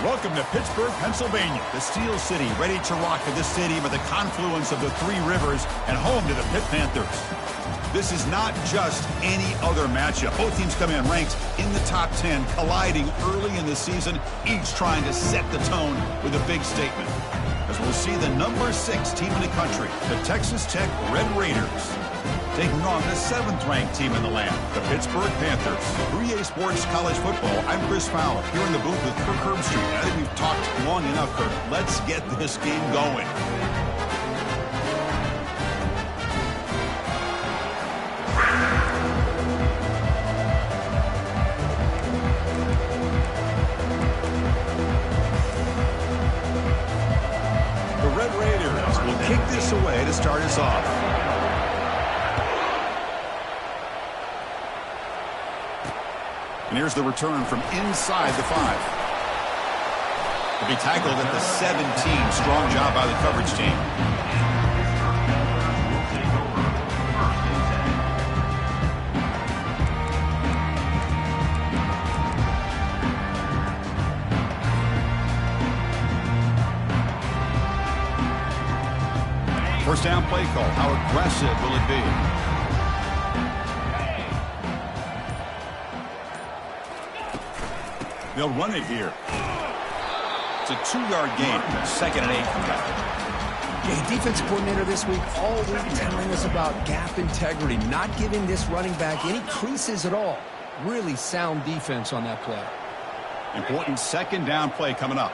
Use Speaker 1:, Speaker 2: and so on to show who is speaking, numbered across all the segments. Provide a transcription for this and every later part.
Speaker 1: Welcome to Pittsburgh, Pennsylvania, the Steel City, ready to rock at this stadium at the confluence of the three rivers and home to the Pitt Panthers. This is not just any other matchup. Both teams come in ranked in the top 10, colliding early in the season, each trying to set the tone with a big statement. As we'll see the number 6 team in the country, the Texas Tech Red Raiders, taking on the 7th-ranked team in the land, the Pittsburgh Panthers. 3A Sports College Football, I'm Chris Fowler, here in the booth with Kirk Herbstreit. I think we've talked long enough, Kirk. Let's get this game going. The Red Raiders will kick this away to start us off. And here's the return from inside the 5. To be tackled at the 17. Strong job by the coverage team. First down play call. How aggressive will it be? They'll run it here. It's a 2-yard gain. 2nd and 8 from that.
Speaker 2: Yeah, defensive coordinator this week all week telling us about gap integrity, not giving this running back any creases at all. Really sound defense on that play.
Speaker 1: Important 2nd down play coming up.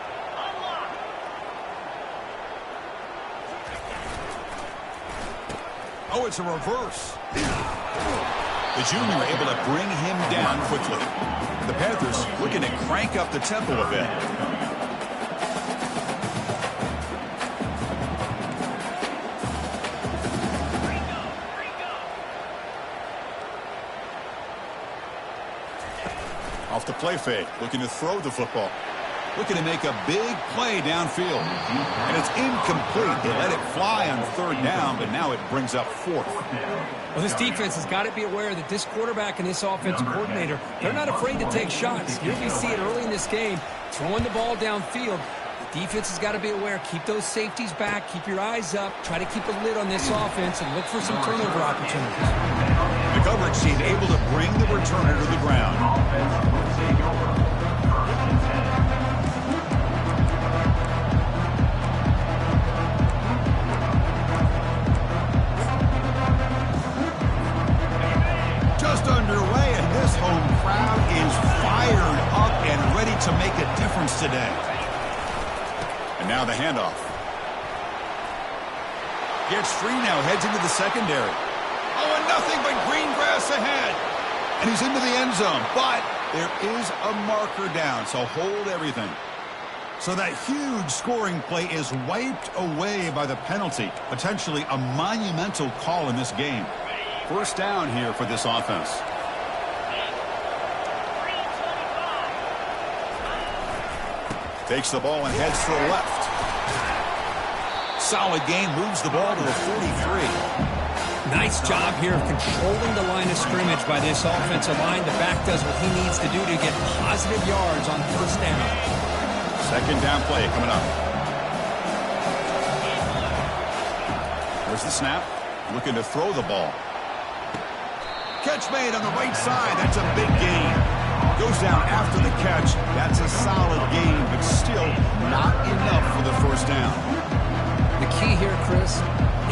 Speaker 1: Oh, it's a reverse. The junior able to bring him down quickly. The Panthers looking to crank up the tempo a bit. Off the play fake, looking to throw the football. Looking to make a big play downfield. And it's incomplete. They let it fly on 3rd down, but now it brings up 4th.
Speaker 2: Well, this defense has got to be aware that this quarterback and this offensive coordinator, they're not afraid to take shots. Here we see it early in this game, throwing the ball downfield. The defense has got to be aware. Keep those safeties back. Keep your eyes up. Try to keep a lid on this offense and look for some turnover opportunities.
Speaker 1: The coverage team able to bring the returner to the ground. Underway, and this home crowd is fired up and ready to make a difference today. And now the handoff. Gets free now, heads into the secondary. Oh, and nothing but green grass ahead. And he's into the end zone, but there is a marker down, so hold everything. So that huge scoring play is wiped away by the penalty, potentially a monumental call in this game. First down here for this offense. Takes the ball and heads to the left. Solid gain, moves the ball to the 43.
Speaker 2: Nice job here of controlling the line of scrimmage by this offensive line. The back does what he needs to do to get positive yards on 1st down.
Speaker 1: 2nd down play coming up. There's the snap. Looking to throw the ball. Catch made on the right side. That's a big gain. Goes down after the catch. That's a solid gain, but still not enough for the 1st down.
Speaker 2: The key here, Chris,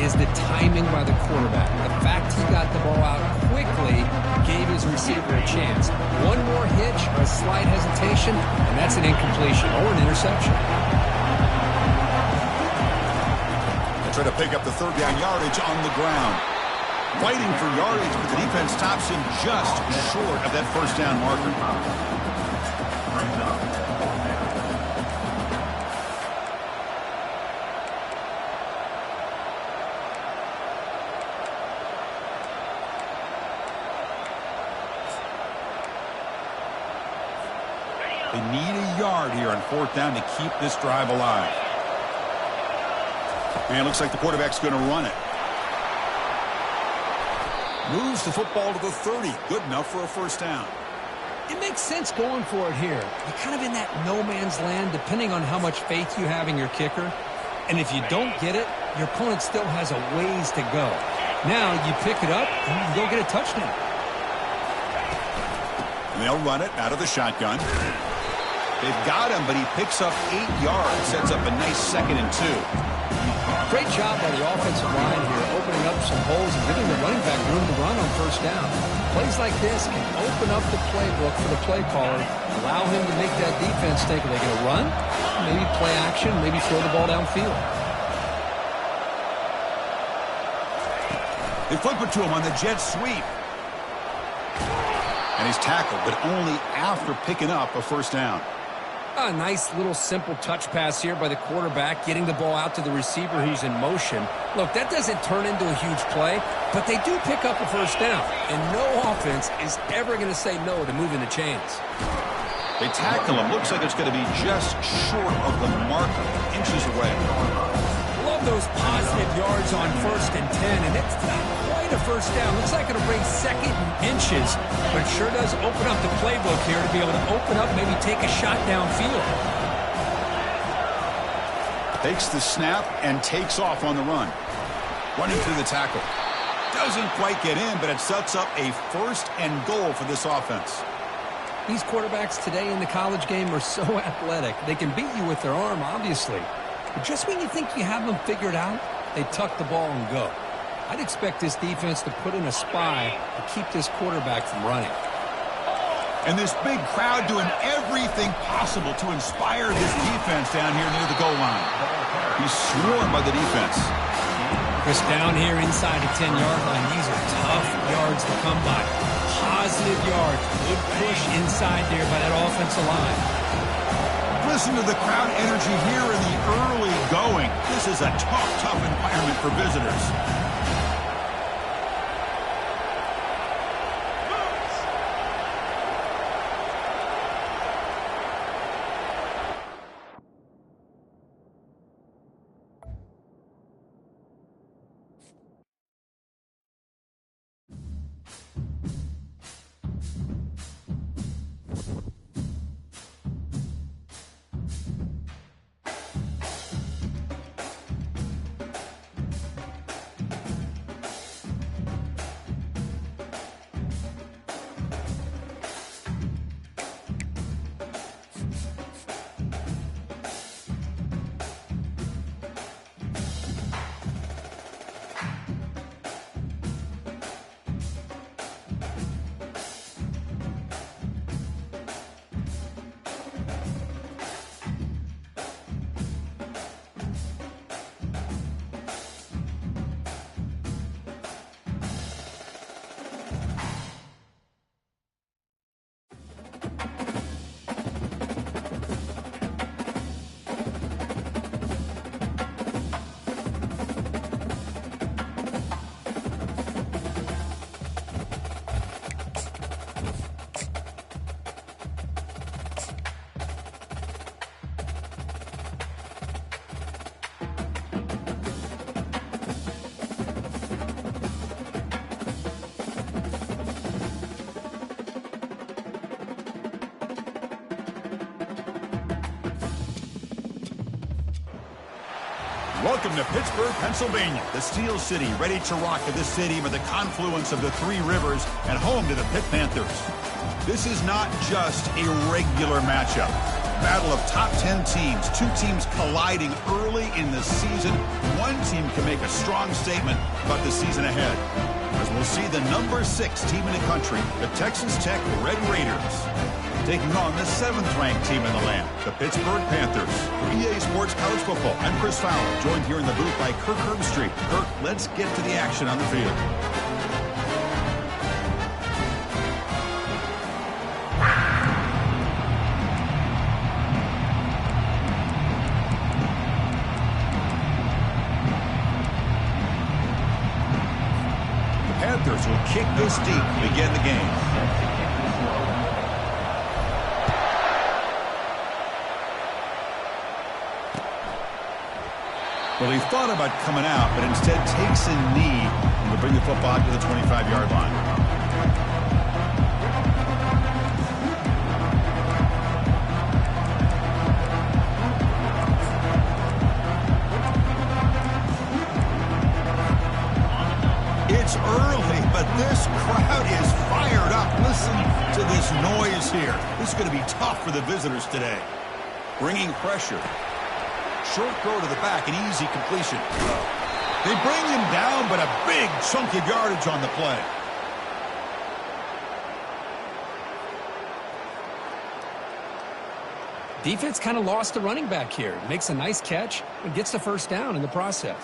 Speaker 2: is the timing by the quarterback. The fact he got the ball out quickly gave his receiver a chance. One more hitch or a slight hesitation, and that's an incompletion or an interception.
Speaker 1: They try to pick up the 3rd down yardage on the ground. Fighting for yardage, but the defense stops him just short of that 1st down marker. They need a yard here on 4th down to keep this drive alive. And it looks like the quarterback's going to run it. Moves the football to the 30. Good enough for a 1st down.
Speaker 2: It makes sense going for it here. You're kind of in that no man's land depending on how much faith you have in your kicker. And if you don't get it, your opponent still has a ways to go. Now you pick it up and you can go get a touchdown.
Speaker 1: And they'll run it out of the shotgun. They've got him, but he picks up 8 yards, sets up a nice 2nd and 2.
Speaker 2: Great job by the offensive line here, opening up some holes and giving the running back room to run on first down. Plays like this can open up the playbook for the play caller, allow him to make that defense think, are they going to run? Maybe play action, maybe throw the ball downfield.
Speaker 1: They flip it to him on the jet sweep. And he's tackled, but only after picking up a first down.
Speaker 2: A nice little simple touch pass here by the quarterback, getting the ball out to the receiver who's in motion. Look, that doesn't turn into a huge play, but they do pick up a first down. And no offense is ever going to say no to moving the chains.
Speaker 1: They tackle him. Looks like it's going to be just short of the marker, inches away.
Speaker 2: Love those positive yards on 1st and 10, and it's not quite a first down. Looks like it'll bring 2nd and inches, but it sure does open up the playbook here to be able to open up, maybe take a shot downfield.
Speaker 1: Takes the snap and takes off on the run. Running through the tackle. Doesn't quite get in, but it sets up a 1st and goal for this offense.
Speaker 2: These quarterbacks today in the college game are so athletic. They can beat you with their arm, obviously. But just when you think you have them figured out, they tuck the ball and go. I'd expect this defense to put in a spy to keep this quarterback from running.
Speaker 1: And this big crowd doing everything possible to inspire this defense down here near the goal line. He's swarmed by the defense.
Speaker 2: Chris, down here inside the 10-yard line, these are tough yards to come by. Positive yards. Good push inside there by that offensive line.
Speaker 1: Listen to the crowd energy here in the early going. This is a tough environment for visitors. Welcome to Pittsburgh, Pennsylvania, the Steel City, ready to rock at this stadium at the confluence of the three rivers and home to the Pitt Panthers. This is not just a regular matchup. Battle of top 10 teams, two teams colliding early in the season. One team can make a strong statement about the season ahead, as we'll see the number 6 team in the country, the Texas Tech Red Raiders, taking on the 7th-ranked team in the land, the Pittsburgh Panthers. For EA Sports College Football, I'm Chris Fowler, joined here in the booth by Kirk Herbstreit. Kirk, let's get to the action on the field. The Panthers will kick this deep to begin the game. Well, he thought about coming out, but instead takes a knee and will bring the football to the 25-yard line. It's early, but this crowd is fired up. Listen to this noise here. This is going to be tough for the visitors today. Bringing pressure. Short throw to the back, an easy completion. They bring him down, but a big chunk of yardage on the play.
Speaker 2: Defense kind of lost the running back here. Makes a nice catch and gets the first down in the process.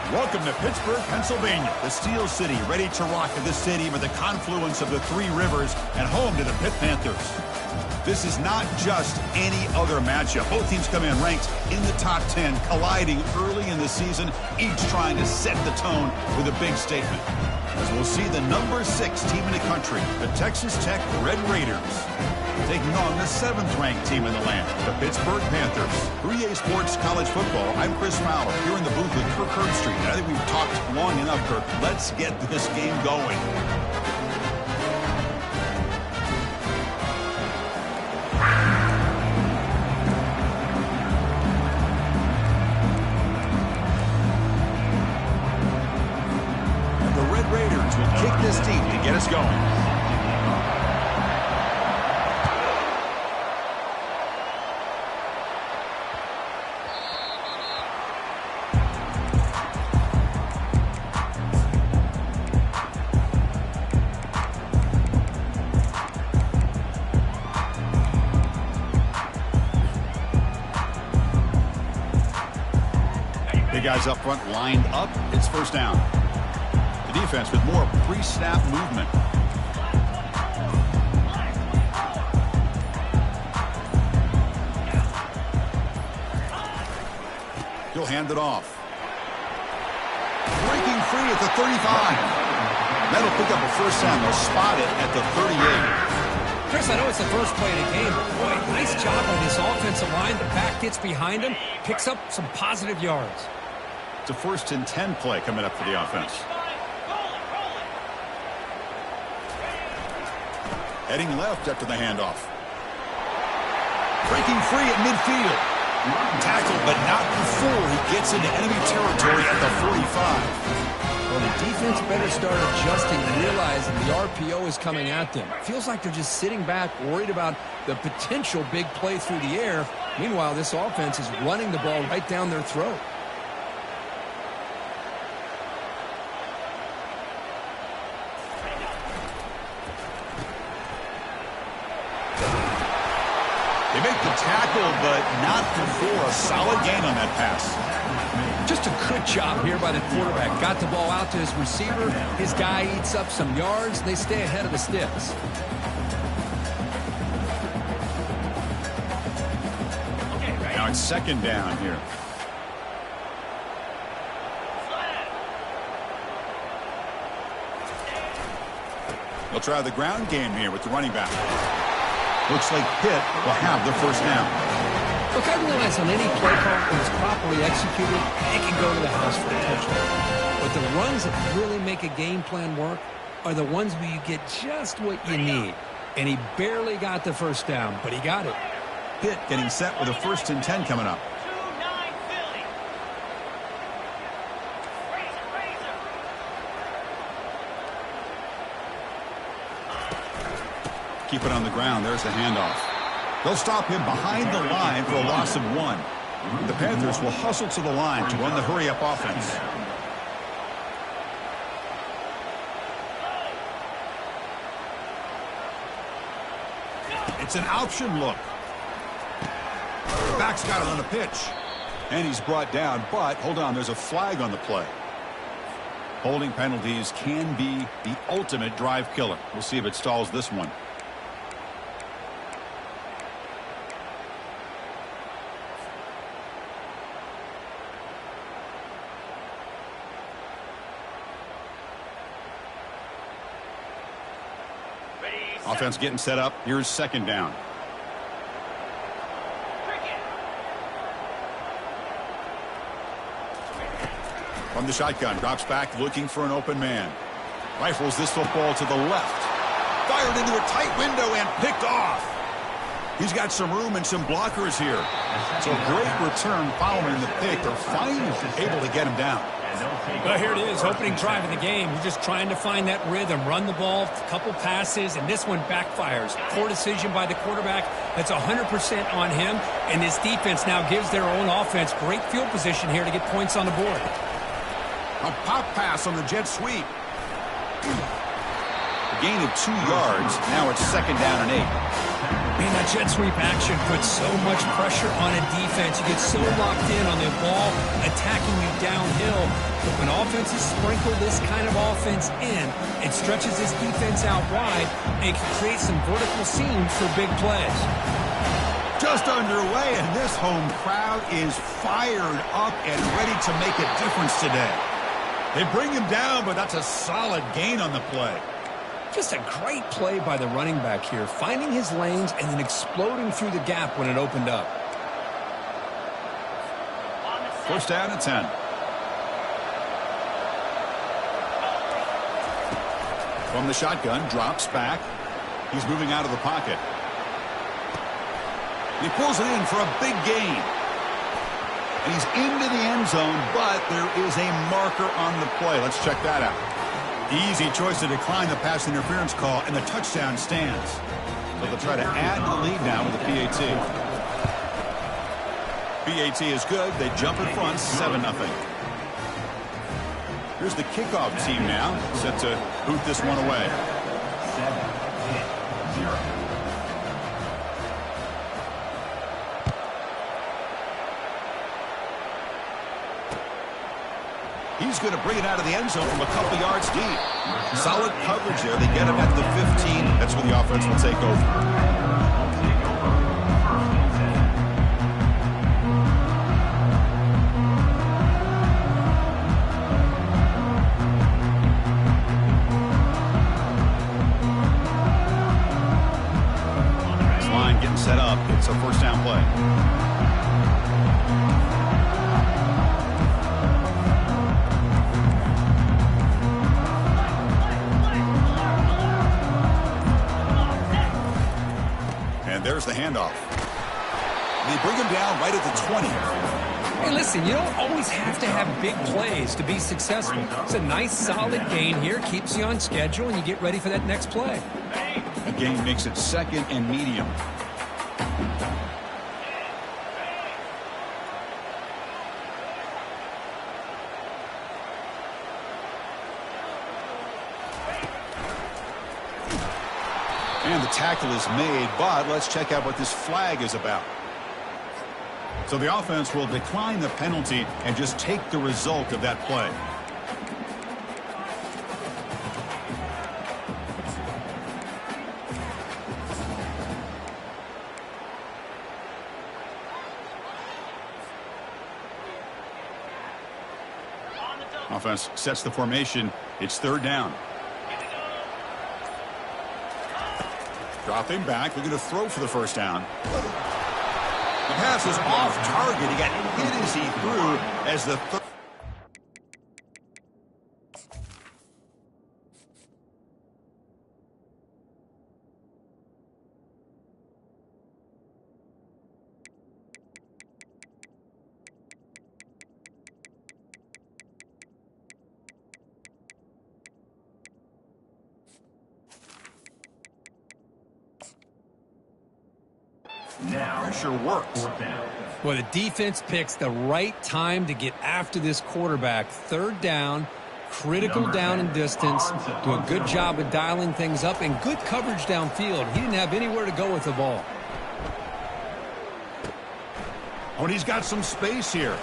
Speaker 1: Welcome to Pittsburgh, Pennsylvania, the Steel City, ready to rock at this stadium at the confluence of the three rivers and home to the Pitt Panthers. This is not just any other matchup. Both teams come in ranked in the top 10, colliding early in the season, each trying to set the tone with a big statement. As we'll see the number 6 team in the country, the Texas Tech Red Raiders, taking on the 7th-ranked team in the land, the Pittsburgh Panthers. 3A Sports College Football, I'm Chris Fowler, here in the booth with Kirk Herbstreit. I think we've talked long enough, Kirk. Let's get this game going. And the Red Raiders will kick this team to get us going. Guys up front lined up. It's first down. The defense with more pre-snap movement. He'll hand it off. Breaking free at the 35. That'll pick up a first down. They'll spot it at the 38.
Speaker 2: Chris, I know it's the first play of the game, but boy, nice job on this offensive line. The back gets behind him, picks up some positive yards.
Speaker 1: It's a 1st and 10 play coming up for the offense. Heading left after the handoff. Breaking free at midfield. Tackled, but not before he gets into enemy territory at the 45.
Speaker 2: Well, the defense better start adjusting and realizing the RPO is coming at them. Feels like they're just sitting back, worried about the potential big play through the air. Meanwhile, this offense is running the ball right down their throat.
Speaker 1: They make the tackle, but not before a solid gain on that pass.
Speaker 2: Just a good job here by the quarterback. Got the ball out to his receiver. His guy eats up some yards. They stay ahead of the sticks.
Speaker 1: Now it's second down here. They'll try the ground game here with the running back. Looks like Pitt will have the first down.
Speaker 2: Look, I realize on any play call, when it's properly executed, it can go to the house for a touchdown. But the runs that really make a game plan work are the ones where you get just what you need. And he barely got the first down, but he got it.
Speaker 1: Pitt getting set with a 1st and 10 coming up. Keep it on the ground. There's the handoff. They'll stop him behind the line for a loss of 1. The Panthers will hustle to the line to run the hurry-up offense. It's an option look. Back's got it on the pitch. And he's brought down, but hold on, there's a flag on the play. Holding penalties can be the ultimate drive killer. We'll see if it stalls this one. Offense getting set up. Here's second down. From the shotgun, drops back looking for an open man. Rifles this football to the left. Fired into a tight window and picked off. He's got some room and some blockers here. So great return following the pick. They're finally able to get him down.
Speaker 2: Well, here it is, opening drive of the game. You're just trying to find that rhythm, run the ball, a couple passes, and this one backfires. Poor decision by the quarterback. That's 100% on him, and this defense now gives their own offense great field position here to get points on the board.
Speaker 1: A pop pass on the jet sweep. A gain of 2 yards. Now it's second down and 8.
Speaker 2: Man, that jet sweep action puts so much pressure on a defense. You get so locked in on the ball attacking you downhill. But when offenses sprinkle this kind of offense in, it stretches this defense out wide and can create some vertical seams for big plays.
Speaker 1: Just underway, and this home crowd is fired up and ready to make a difference today. They bring him down, but that's a solid gain on the play.
Speaker 2: Just a great play by the running back here, finding his lanes and then exploding through the gap when it opened up.
Speaker 1: First down and 10. From the shotgun, drops back. He's moving out of the pocket. He pulls it in for a big gain. And he's into the end zone, but there is a marker on the play. Let's check that out. Easy choice to decline the pass interference call, and the touchdown stands. So they'll try to add to the lead now with the PAT. PAT is good. They jump in front, 7-0. Here's the kickoff team now, set to boot this one away. 7-0. He's going to bring it out of the end zone from a couple yards deep. Solid coverage there. They get him at the 15. That's where the offense will take over. This line getting set up. It's a first down play. There's the handoff. They bring him down right at the 20.
Speaker 2: Hey, listen, you don't always have to have big plays to be successful. It's a nice, solid gain here. Keeps you on schedule, and you get ready for that next play.
Speaker 1: The gain makes it second and medium. And the tackle is made, but let's check out what this flag is about. So the offense will decline the penalty and just take the result of that play. Offense sets the formation. It's third down. Dropping back, looking to throw for the first down. The pass is off target. He got hit as he threw as the third.
Speaker 3: Now,
Speaker 1: pressure works.
Speaker 2: Well, the defense picks the right time to get after this quarterback. Third down, critical down and distance. Do a good job of dialing things up and good coverage downfield. He didn't have anywhere to go with the ball.
Speaker 1: Oh, and he's got some space here.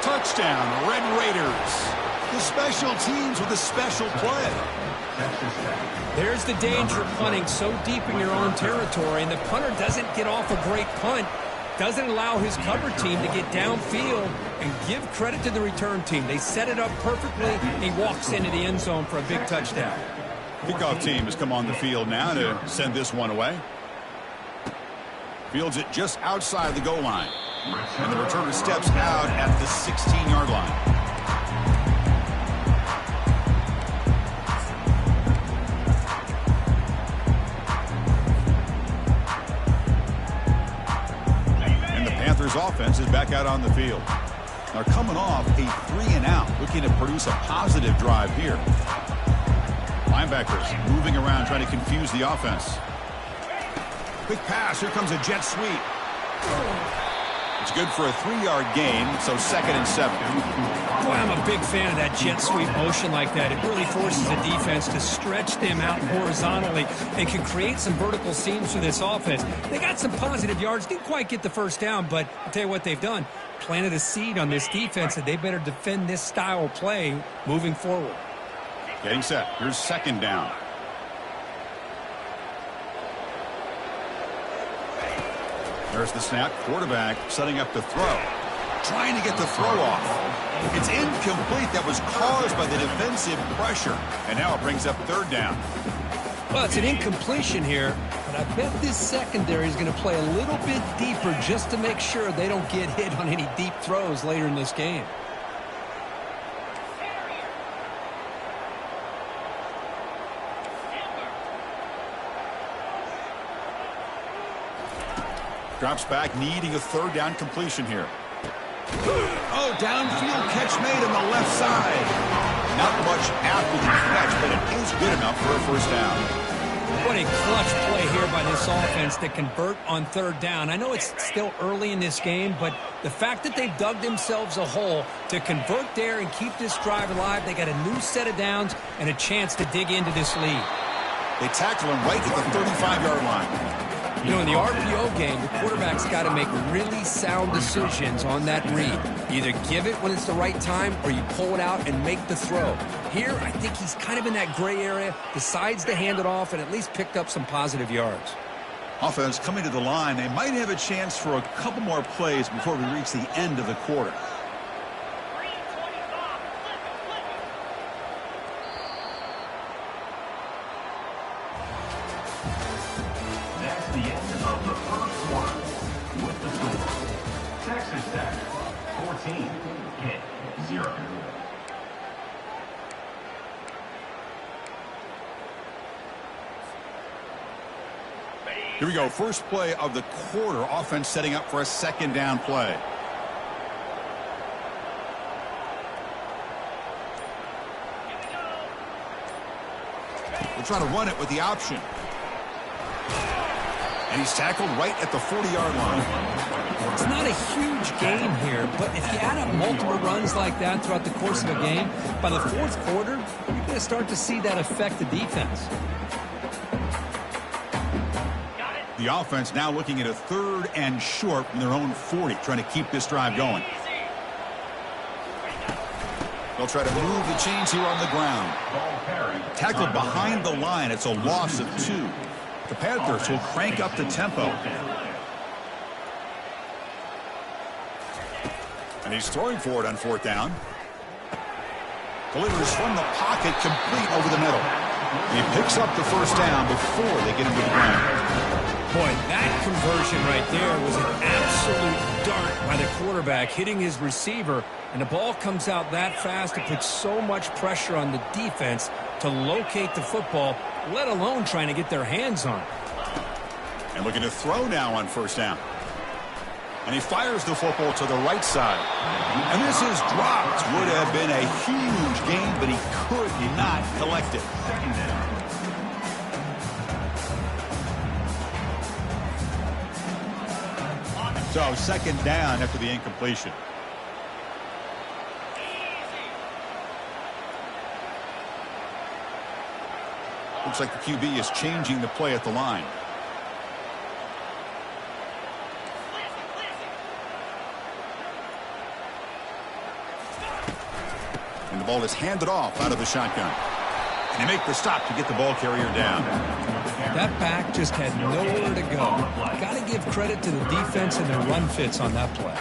Speaker 1: Touchdown, Red Raiders. The special teams with a special play.
Speaker 2: There's the danger of punting so deep in your own territory, and the punter doesn't get off a great punt, doesn't allow his cover team to get downfield, and give credit to the return team. They set it up perfectly, and he walks into the end zone for a big touchdown.
Speaker 1: Kickoff team has come on the field now to send this one away. Fields it just outside the goal line. And the returner steps out at the 16-yard line. Offense is back out on the field. They're coming off a 3-and-out, looking to produce a positive drive here. Linebackers moving around, trying to confuse the offense. Quick pass. Here comes a jet sweep. It's good for a 3-yard gain, so 2nd and 7.
Speaker 2: Boy, I'm a big fan of that jet sweep motion like that. It really forces the defense to stretch them out horizontally and can create some vertical seams for this offense. They got some positive yards, didn't quite get the first down, but I'll tell you what they've done. Planted a seed on this defense that they better defend this style of play moving forward.
Speaker 1: Getting set. Here's 2nd down. There's the snap. Quarterback setting up the throw. Trying to get the throw off. It's incomplete. That was caused by the defensive pressure. And now it brings up 3rd down.
Speaker 2: Well, it's an incompletion here, but I bet this secondary is going to play a little bit deeper just to make sure they don't get hit on any deep throws later in this game.
Speaker 1: Drops back, needing a 3rd down completion here. Oh, downfield catch made on the left side. Not much after the catch, but it is good enough for a 1st down.
Speaker 2: What a clutch play here by this offense to convert on 3rd down. I know it's still early in this game, but the fact that they've dug themselves a hole to convert there and keep this drive alive, they got a new set of downs and a chance to dig into this lead.
Speaker 1: They tackle him right at the 35-yard line.
Speaker 2: You know, in the RPO game, the quarterback's got to make really sound decisions on that read. Either give it when it's the right time or you pull it out and make the throw. Here, I think he's kind of in that gray area, decides to hand it off and at least picked up some positive yards.
Speaker 1: Offense coming to the line. They might have a chance for a couple more plays before we reach the end of the quarter. Here we go. First play of the quarter. Offense setting up for a 2nd down play. They'll try to run it with the option. And he's tackled right at the 40-yard line.
Speaker 2: It's not a huge gain here, but if you add up multiple runs like that throughout the course of a game, by the 4th quarter, you're going to start to see that affect the defense.
Speaker 1: The offense now looking at a 3rd and short from their own 40, trying to keep this drive going. They'll try to move the chains here on the ground. Tackled behind the line. It's a loss of 2. The Panthers will crank up the tempo. And he's throwing for it on 4th down. Delivers from the pocket, complete over the middle. He picks up the 1st down before they get him to the ground.
Speaker 2: Boy, that conversion right there was an absolute dart by the quarterback, hitting his receiver, and the ball comes out that fast. It puts so much pressure on the defense to locate the football, let alone trying to get their hands on it.
Speaker 1: And looking to throw now on 1st down. And he fires the football to the right side. And this is dropped. Would have been a huge gain, but he could not collect it. So 2nd down after the incompletion. Looks like the QB is changing the play at the line. And the ball is handed off out of the shotgun. And they make the stop to get the ball carrier down.
Speaker 2: That back just had nowhere to go. Got to give credit to the defense and their run fits on that play.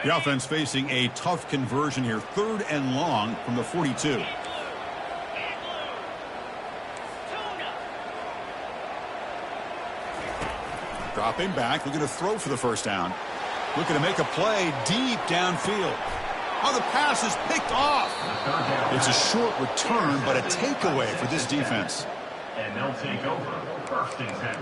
Speaker 1: The offense facing a tough conversion here. 3rd and long from the 42. Dropping back, looking to throw for the 1st down. Looking to make a play deep downfield. Oh, the pass is picked off. It's a short return, but a takeaway for this defense.
Speaker 3: And they'll take over 1st and 10.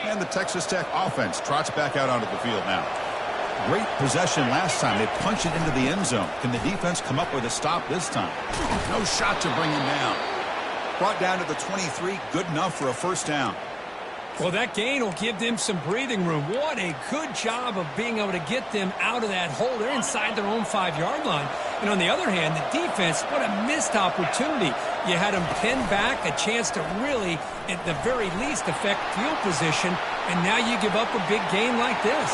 Speaker 1: And the Texas Tech offense trots back out onto the field now. Great possession last time. They punch it into the end zone. Can the defense come up with a stop this time? No shot to bring him down. Brought down to the 23. Good enough for a 1st down.
Speaker 2: Well, that gain will give them some breathing room. What a good job of being able to get them out of that hole. They're inside their own 5-yard line. And on the other hand, the defense, what a missed opportunity. You had them pinned back, a chance to really, at the very least, affect field position. And now you give up a big gain like this.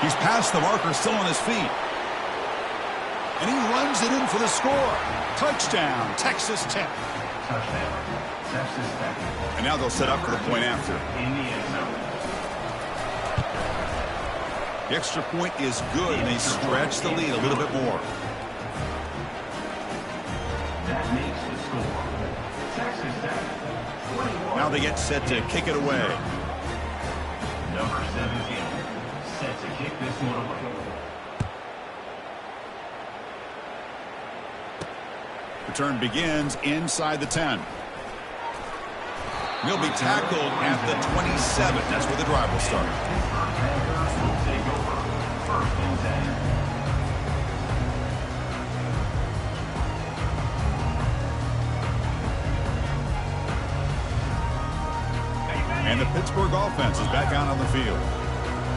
Speaker 1: He's past the marker, still on his feet. And he runs it in for the score. Touchdown, Texas Tech.
Speaker 3: Touchdown, Texas Tech.
Speaker 1: And now they'll set up for the point after.
Speaker 3: In the end zone.
Speaker 1: The extra point is good, and they stretch the lead a little bit more.
Speaker 3: That makes the score. Texas Tech, 21.
Speaker 1: Now they get set to kick it away.
Speaker 3: Number 17, set to kick this one away.
Speaker 1: Return begins inside the 10. He'll be tackled at the 27. That's where the drive will start.
Speaker 3: Panthers will take over 1st and 10.
Speaker 1: And the Pittsburgh offense is back out on the field.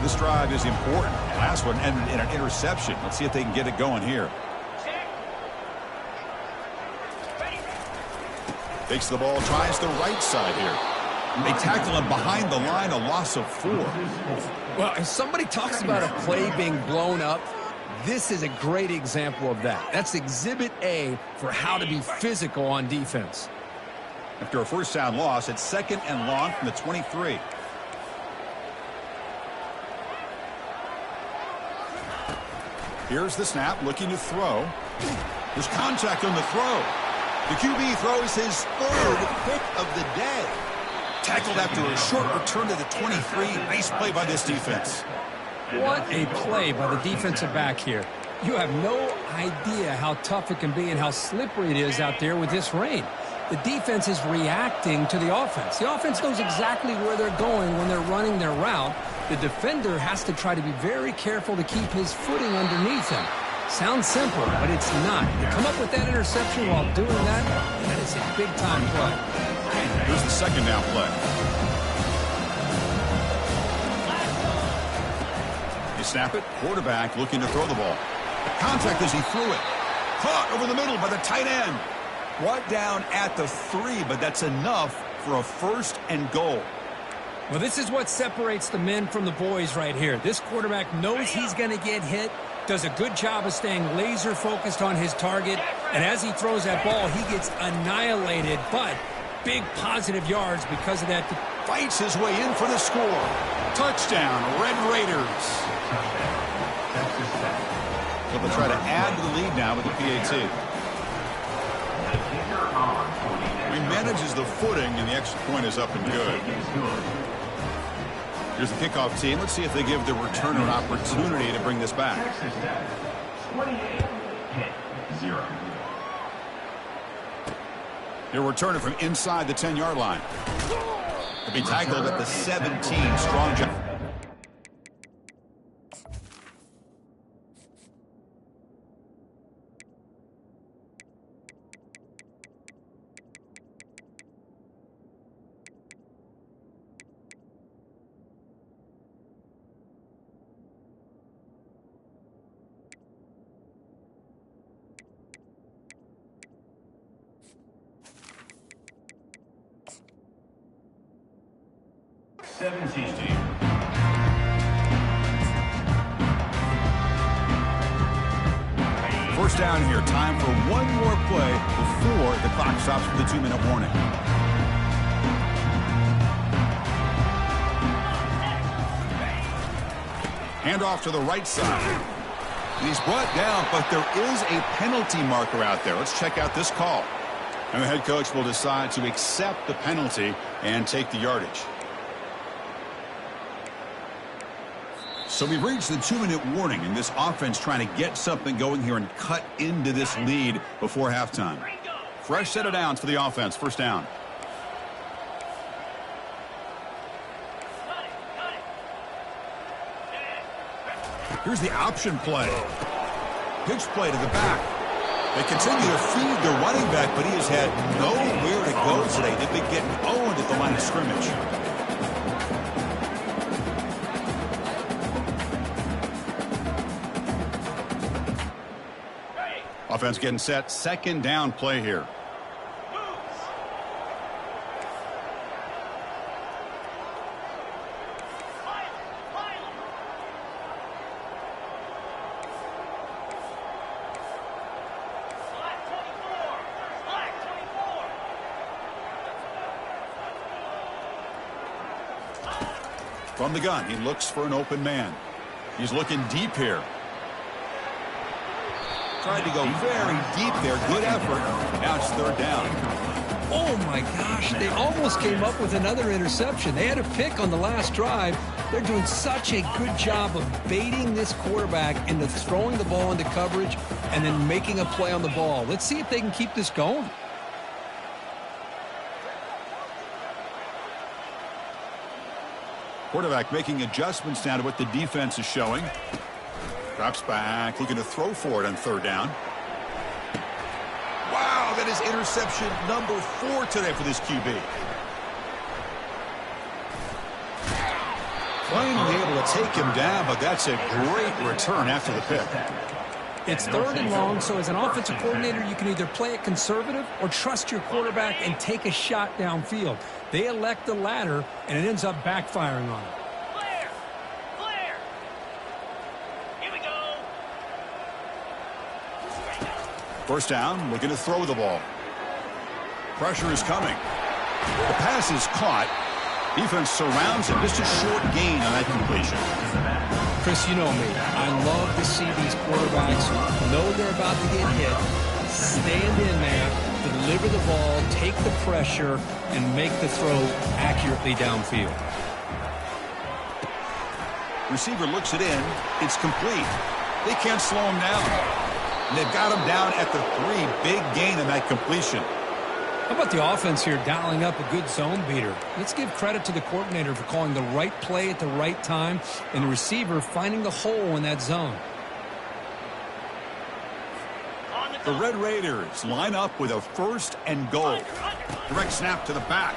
Speaker 1: This drive is important. Last one ended in an interception. Let's see if they can get it going here. Takes the ball, tries the right side here. They tackle him behind the line, a loss of 4.
Speaker 2: Well, if somebody talks about a play being blown up, this is a great example of that. That's exhibit A for how to be physical on defense.
Speaker 1: After a 1st down loss, it's 2nd and long from the 23. Here's the snap, looking to throw. There's contact on the throw. The QB throws his 3rd pick of the day. Tackled after a short return to the 23. Nice play by this defense.
Speaker 2: What a play by the defensive back here. You have no idea how tough it can be and how slippery it is out there with this rain. The defense is reacting to the offense. The offense knows exactly where they're going when they're running their route. The defender has to try to be very careful to keep his footing underneath him. Sounds simple, but it's not. To come up with that interception while doing that, that is a big-time play.
Speaker 1: Here's the 2nd down play. You snap it, quarterback looking to throw the ball. Contact as he threw it. Caught over the middle by the tight end. Brought down at the 3, but that's enough for a 1st and goal.
Speaker 2: Well, this is what separates the men from the boys right here. This quarterback knows he's going to get hit, does a good job of staying laser focused on his target, and as he throws that ball, he gets annihilated, but big positive yards because of that.
Speaker 1: Fights his way in for the score. Touchdown, Red Raiders. So they'll try to add to the lead now with the PAT. He manages the footing, and the extra point is up and good. Here's the kickoff team. Let's see if they give the returner an opportunity to bring this back.
Speaker 3: 28-0.
Speaker 1: He'll return it from inside the 10-yard line. He'll be tackled at the 17. Strong job. First down here. Time for one more play before the clock stops for the 2-minute warning. Handoff to the right side. And he's brought down, but there is a penalty marker out there. Let's check out this call. And the head coach will decide to accept the penalty and take the yardage. So we've reached the 2-minute warning, and this offense trying to get something going here and cut into this lead before halftime. Fresh set of downs for the offense. First down. Here's the option play. Pitch play to the back. They continue to feed their running back, but he has had nowhere to go today. They've been getting owned at the line of scrimmage. Offense getting set. Second down play here. From the gun, he looks for an open man. He's looking deep here. Tried to go very deep there. Good effort. Now it's third down.
Speaker 2: Oh, my gosh. They almost came up with another interception. They had a pick on the last drive. They're doing such a good job of baiting this quarterback into throwing the ball into coverage and then making a play on the ball. Let's see if they can keep this going.
Speaker 1: Quarterback making adjustments now to what the defense is showing. Drops back, looking to throw for it on third down. Wow, that is interception number 4 today for this QB. Finally able to take him down, but that's a great return after the pick.
Speaker 2: It's third and long, so as an offensive coordinator, you can either play it conservative or trust your quarterback and take a shot downfield. They elect the latter, and it ends up backfiring on them.
Speaker 1: First down, looking to throw the ball. Pressure is coming. The pass is caught. Defense surrounds him. Just a short gain on that completion.
Speaker 2: Chris, you know me. I love to see these quarterbacks know they're about to get hit, stand in there, deliver the ball, take the pressure, and make the throw accurately downfield.
Speaker 1: Receiver looks it in. It's complete. They can't slow him down. And they've got him down at the 3. Big gain in that completion.
Speaker 2: How about the offense here dialing up a good zone beater? Let's give credit to the coordinator for calling the right play at the right time and the receiver finding the hole in that zone.
Speaker 1: The Red Raiders line up with a first and goal. Direct snap to the back.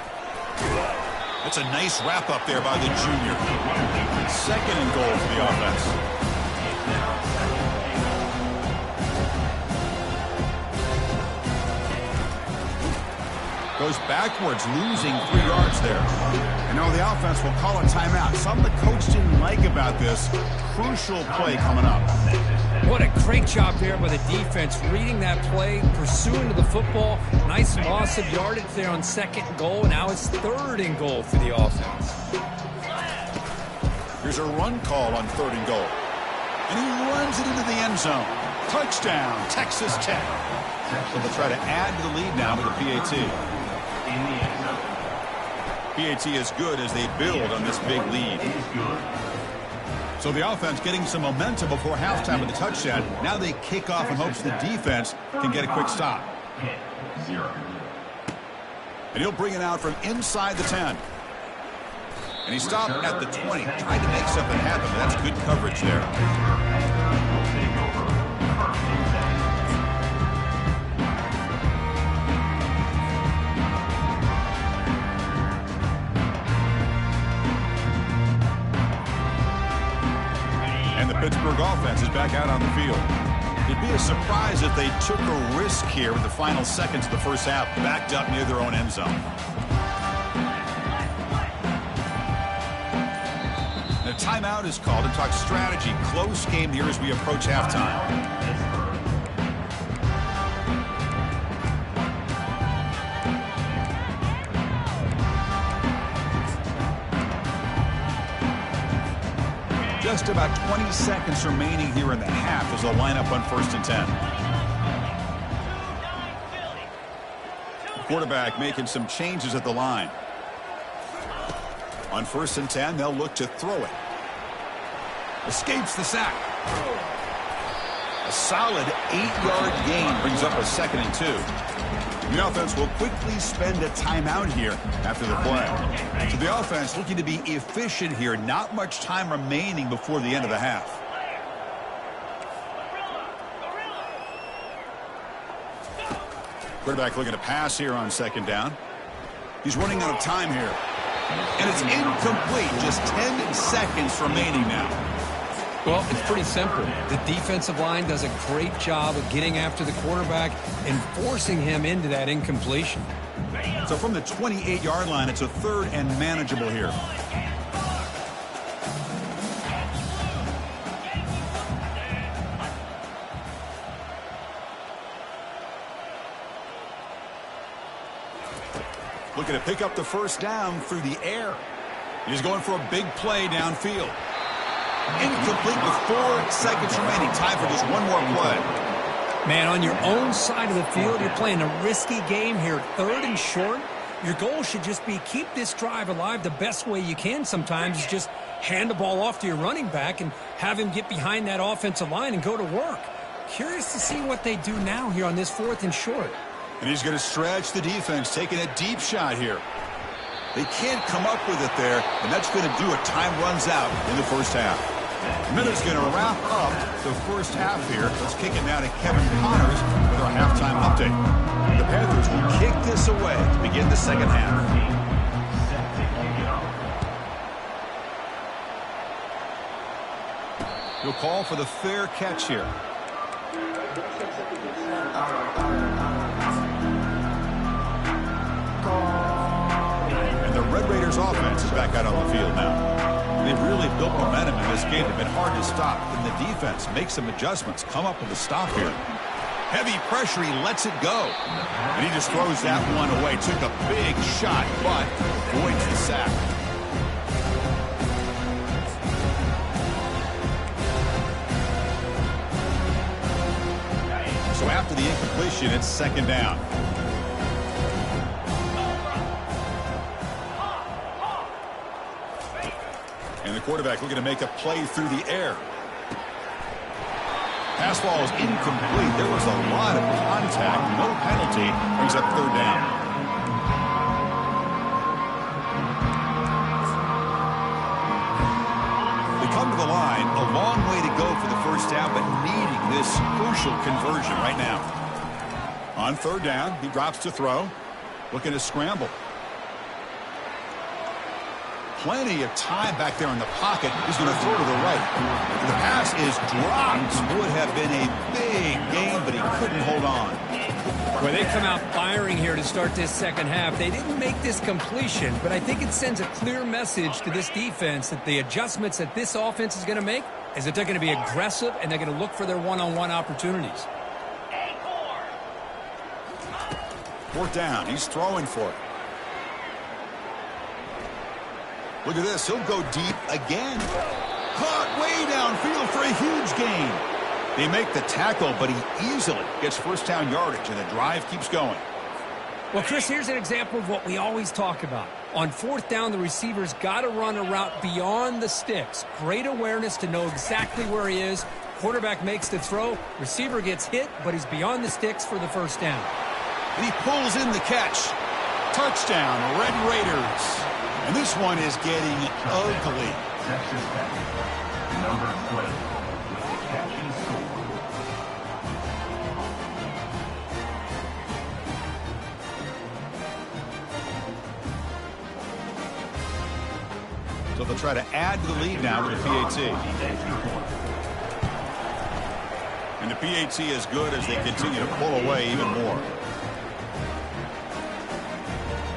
Speaker 1: That's a nice wrap up there by the junior. Second and goal for the offense. Goes backwards, losing 3 yards there. And now the offense will call a timeout. Something the coach didn't like about this. Crucial play coming up.
Speaker 2: What a great job there by the defense, reading that play, pursuing to the football. Nice loss of yardage there on 2nd and goal. Now it's 3rd and goal for the offense.
Speaker 1: Here's a run call on 3rd and goal. And he runs it into the end zone. Touchdown, Texas Tech. So they'll try to add to the lead now with a PAT. PAT is good as they build on this big lead. So the offense getting some momentum before halftime with the touchdown. Now they kick off in hopes the defense can get a quick stop. And he'll bring it out from inside the 10. And he stopped at the 20, trying to make something happen, but that's good coverage there. And the Pittsburgh offense is back out on the field. It'd be a surprise if they took a risk here with the final seconds of the first half, backed up near their own end zone. The timeout is called to talk strategy. Close game here as we approach halftime. Just about 20 seconds remaining here in the half as they'll line up on 1st and 10. The quarterback making some changes at the line. On 1st and 10, they'll look to throw it. Escapes the sack. A solid 8-yard gain brings up a 2nd and 2. The offense will quickly spend a timeout here after the play. So the offense looking to be efficient here. Not much time remaining before the end of the half. Quarterback looking to pass here on 2nd down. He's running out of time here. And it's incomplete. Just 10 seconds remaining now.
Speaker 2: Well, it's pretty simple. The defensive line does a great job of getting after the quarterback and forcing him into that incompletion.
Speaker 1: So from the 28-yard line, it's a 3rd and manageable here. Looking to pick up the 1st down through the air. He's going for a big play downfield. Incomplete with 4 seconds remaining. Time for just one more play.
Speaker 2: Man, on your own side of the field, you're playing a risky game here. 3rd and short. Your goal should just be keep this drive alive the best way you can sometimes. Is just hand the ball off to your running back and have him get behind that offensive line and go to work. Curious to see what they do now here on this 4th and short.
Speaker 1: And he's going to stretch the defense, taking a deep shot here. They can't come up with it there, and that's going to do it. Time runs out in the first half. Miller's going to wrap up the first half here. Let's kick it now to Kevin Connors with our halftime update. The Panthers will kick this away to begin the second half. He'll call for the fair catch here. And the Red Raiders offense is back out on the field now. They've really built momentum in this game. They've been hard to stop. And the defense makes some adjustments. Come up with a stop here. Heavy pressure. He lets it go. And he just throws that one away. Took a big shot, but avoids the sack. So after the incompletion, it's 2nd down. And the quarterback looking to make a play through the air. Pass ball is incomplete. There was a lot of contact. No penalty. Brings up 3rd down. They come to the line. A long way to go for the first down, but needing this crucial conversion right now. On 3rd down, he drops to throw. Looking to scramble. plenty of time back there in the pocket. He's going to throw to the right. The pass is dropped. Would have been a big game, but he couldn't hold on.
Speaker 2: Well, they come out firing here to start this second half. They didn't make this completion, but I think it sends a clear message to this defense that the adjustments that this offense is going to make is that they're going to be aggressive and they're going to look for their one-on-one opportunities.
Speaker 1: Fourth down. He's throwing for it. Look at this. He'll go deep again. Caught way downfield for a huge gain. They make the tackle, but he easily gets first down yardage, and the drive keeps going.
Speaker 2: Well, Chris, here's an example of what we always talk about. On fourth down, the receiver's got to run a route beyond the sticks. Great awareness to know exactly where he is. Quarterback makes the throw. Receiver gets hit, but he's beyond the sticks for the first down.
Speaker 1: And he pulls in the catch. Touchdown, Red Raiders. And this one is getting ugly.
Speaker 3: Texas Tech, number 12, with the catch and score.
Speaker 1: So they'll try to add to the lead now with the PAT. And the PAT is good as they continue to pull away even more.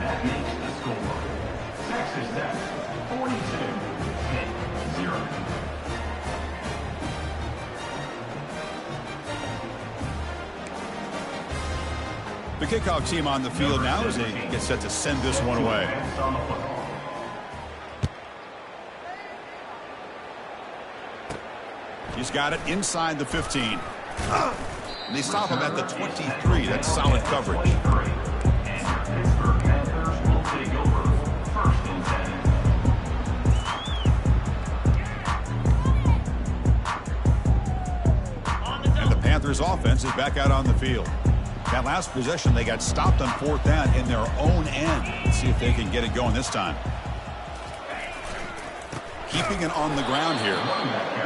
Speaker 3: That makes the score. Texas Tech, 42-0.
Speaker 1: The kickoff team on the field now as they get set to send this one away. He's got it inside the 15. And they stop him at the 23. That's solid coverage.
Speaker 3: Pittsburgh Panthers will take over first and 10.
Speaker 1: And the Panthers offense is back out on the field. That last possession, they got stopped on fourth down in their own end. Let's see if they can get it going this time. Keeping it on the ground here.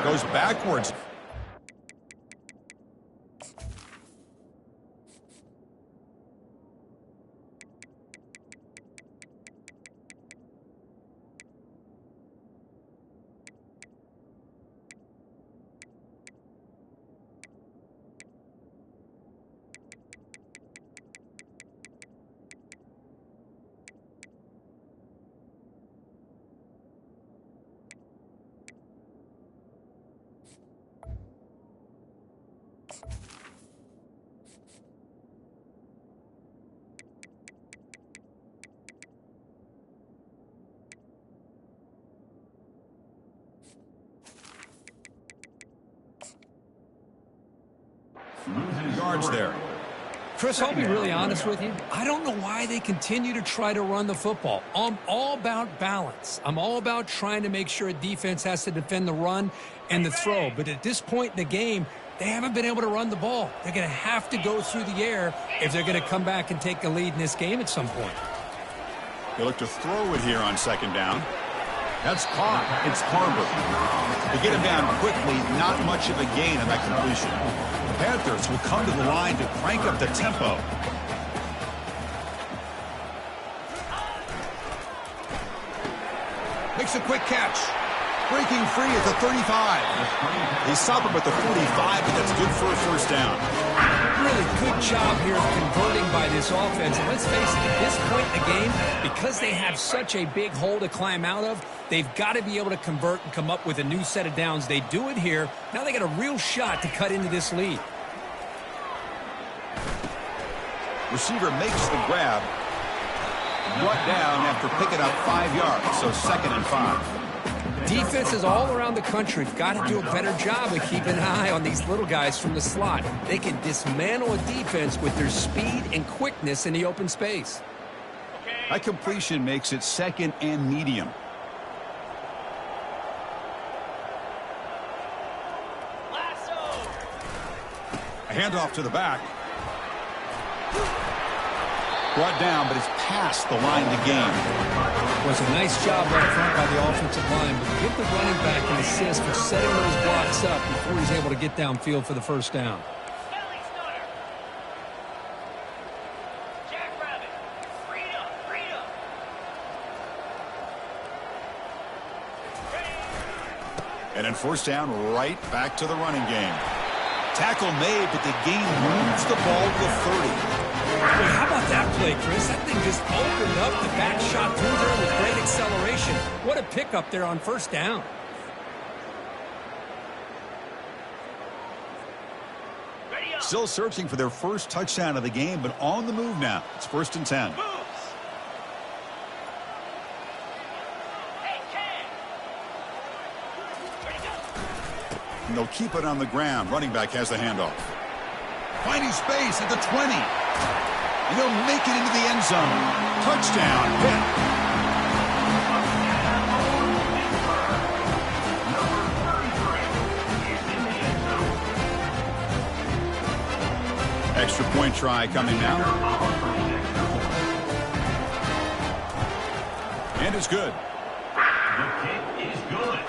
Speaker 1: Goes backwards. Yards there.
Speaker 2: Chris, I'll be really honest with you. I don't know why they continue to try to run the football. I'm all about balance. I'm all about trying to make sure a defense has to defend the run and the throw. But at this point in the game, they haven't been able to run the ball. They're going to have to go through the air if they're going to come back and take a lead in this game at some point.
Speaker 1: They look to throw it here on second down. That's caught. It's Harbor. They get him down quickly. Not much of a gain on that completion. The Panthers will come to the line to crank up the tempo. Makes a quick catch. Breaking free at the 35. They stop him at the 45, but that's good for a first down.
Speaker 2: Really good job here of converting by this offense. And let's face it, at this point in the game, because they have such a big hole to climb out of, they've got to be able to convert and come up with a new set of downs. They do it here. Now they got a real shot to cut into this lead.
Speaker 1: Receiver makes the grab. Brought down after picking up 5 yards, so 2nd and 5.
Speaker 2: Defenses all around the country have got to do a better job of keeping an eye on these little guys from the slot. They can dismantle a defense with their speed and quickness in the open space.
Speaker 1: That completion makes it 2nd and medium. A handoff to the back. Brought down, but it's past the line to gain.
Speaker 2: Was a nice job up front by the offensive line, but give the running back an assist for setting those blocks up before he's able to get downfield for the first down.
Speaker 1: And first down, right back to the running game. Tackle made, but the gain moves the ball to the 30.
Speaker 2: Boy, how about that play, Chris? That thing just opened up. The back shot through there with great acceleration. What a pickup there on first down.
Speaker 1: Still searching for their first touchdown of the game, but on the move now. It's 1st and 10. And they'll keep it on the ground. Running back has the handoff. Finding space at the 20. And he'll make it into the end zone. Touchdown, Pitt. Extra point try coming now. And it's good.
Speaker 3: The kick is good.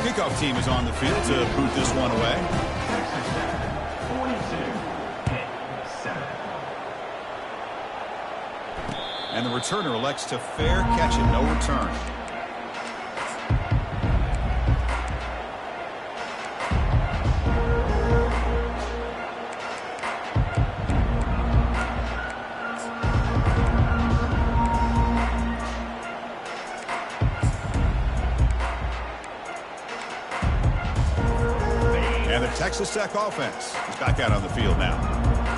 Speaker 1: Kickoff team is on the field to boot this one away.
Speaker 3: Texas Tech, 42. Pitt, 7.
Speaker 1: And the returner elects to fair catch it. No return. Texas Tech offense is back out on the field now.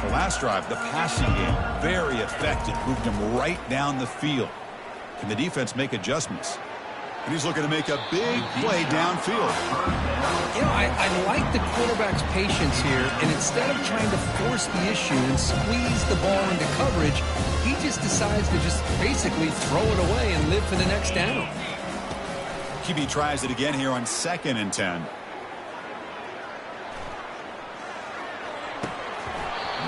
Speaker 1: The last drive, the passing game, very effective. Moved him right down the field. Can the defense make adjustments? And he's looking to make a big play downfield.
Speaker 2: You know, I like the quarterback's patience here, and instead of trying to force the issue and squeeze the ball into coverage, he just decides to just basically throw it away and live for the next down.
Speaker 1: QB tries it again here on 2nd and 10.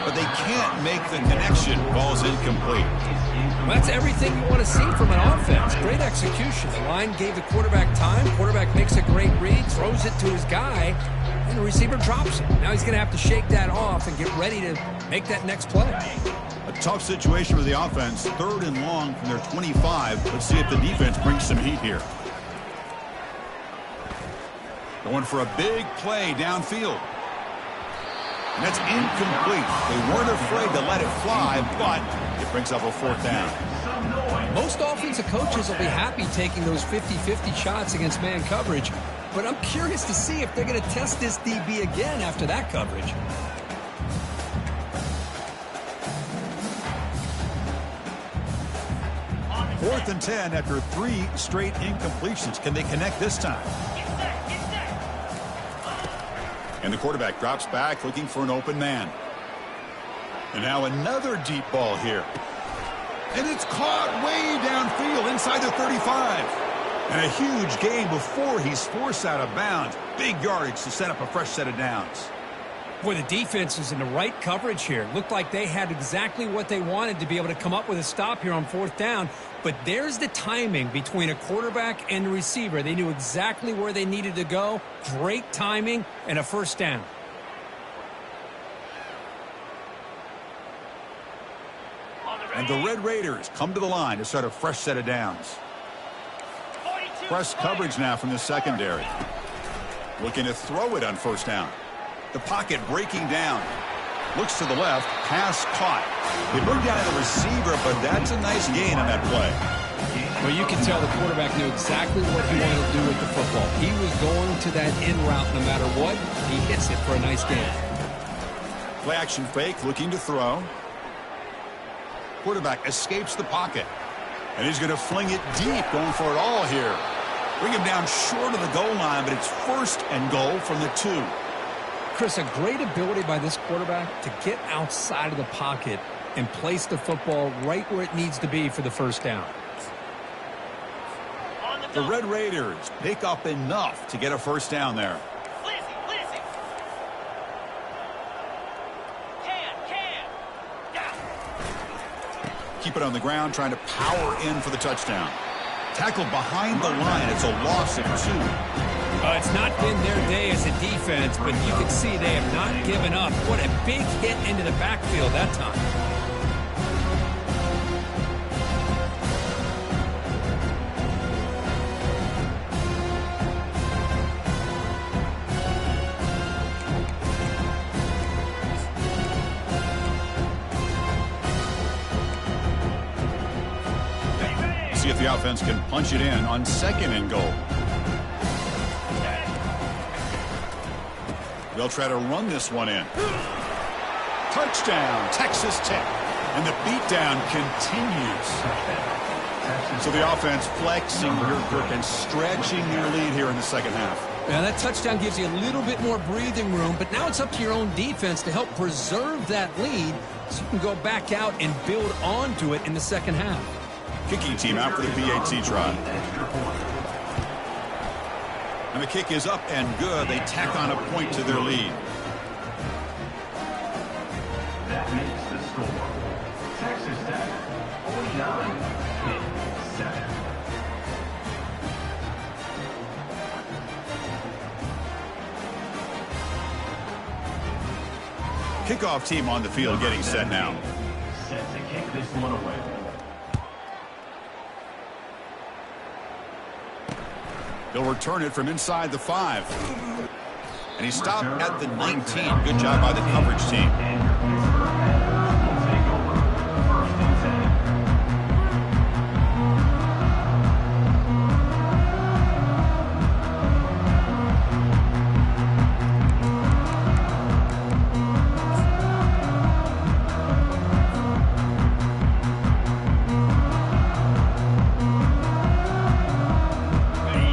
Speaker 1: But they can't make the connection. Ball's incomplete.
Speaker 2: Well, that's everything you want to see from an offense. Great execution. The line gave the quarterback time. Quarterback makes a great read, throws it to his guy, and the receiver drops it. Now he's going to have to shake that off and get ready to make that next play.
Speaker 1: A tough situation with the offense. 3rd and long from their 25. Let's see if the defense brings some heat here. Going for a big play downfield. And that's incomplete. They weren't afraid to let it fly, but it brings up a 4th down.
Speaker 2: Most offensive coaches will be happy taking those 50-50 shots against man coverage, but I'm curious to see if they're going to test this DB again after that coverage.
Speaker 1: Fourth and 10 after 3 straight incompletions. Can they connect this time? And the quarterback drops back looking for an open man. And now another deep ball here. And it's caught way downfield inside the 35. And a huge gain before he's forced out of bounds. Big yardage to set up a fresh set of downs.
Speaker 2: Boy, the defense is in the right coverage here. Looked like they had exactly what they wanted to be able to come up with a stop here on 4th down. But there's the timing between a quarterback and the receiver. They knew exactly where they needed to go. Great timing and a first down.
Speaker 1: And the Red Raiders come to the line to start a fresh set of downs. Press coverage now from the secondary. Looking to throw it on first down. The pocket breaking down. Looks to the left. Pass caught. They bring down the receiver, but that's a nice gain on that play.
Speaker 2: Well, you can tell the quarterback knew exactly what he wanted to do with the football. He was going to that in route no matter what. He hits it for a nice gain.
Speaker 1: Play action fake, looking to throw. Quarterback escapes the pocket. And he's going to fling it deep, going for it all here. Bring him down short of the goal line, but it's 1st and goal from the 2.
Speaker 2: Chris, a great ability by this quarterback to get outside of the pocket and place the football right where it needs to be for the first down.
Speaker 1: The Red Raiders pick up enough to get a first down there. Keep it on the ground, trying to power in for the touchdown. Tackled behind the line. It's a loss of 2.
Speaker 2: It's not been their day as a defense, but you can see they have not given up. What a big hit into the backfield that time.
Speaker 1: the offense can punch it in on 2nd and goal. They'll try to run this one in. Touchdown, Texas Tech. And the beatdown continues. So the offense flexing here, Kirk, and stretching their lead here in the second half.
Speaker 2: Yeah, that touchdown gives you a little bit more breathing room, but now it's up to your own defense to help preserve that lead so you can go back out and build onto it in the second half.
Speaker 1: Kicking team out for the PAT try. And the kick is up and good. They tack on a point to their lead.
Speaker 3: That makes the score. Texas Tech 49-7.
Speaker 1: Kickoff team on the field getting set now.
Speaker 3: Set to kick this one away.
Speaker 1: He'll return it from inside the 5. And he stopped at the 19. Good job by the coverage team.
Speaker 3: And your Pittsburgh Penguins will take over 1st and
Speaker 1: 10.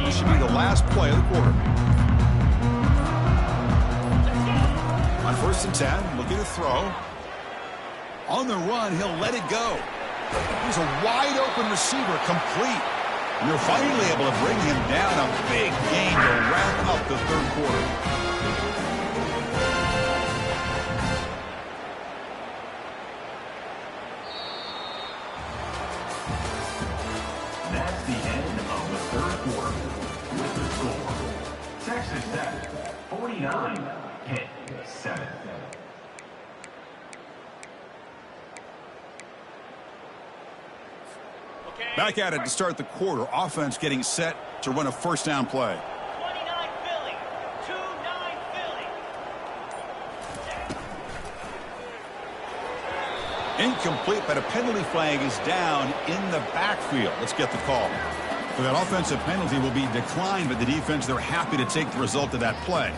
Speaker 1: This should be the last play of the quarter. On 1st and 10, looking to throw. On the run, he'll let it go. He's a wide open receiver, complete. And they're finally able to bring him down. A big gain to wrap up the 3rd quarter.
Speaker 3: That's the end of the 3rd quarter. With the score, Texas Tech 49-7.
Speaker 1: Back at it to start the quarter. Offense getting set to run a 1st down play.
Speaker 4: 29 Philly. 2-9 Philly.
Speaker 1: Incomplete, but a penalty flag is down in the backfield. Let's get the call. So that offensive penalty will be declined by the defense. They're happy to take the result of that play.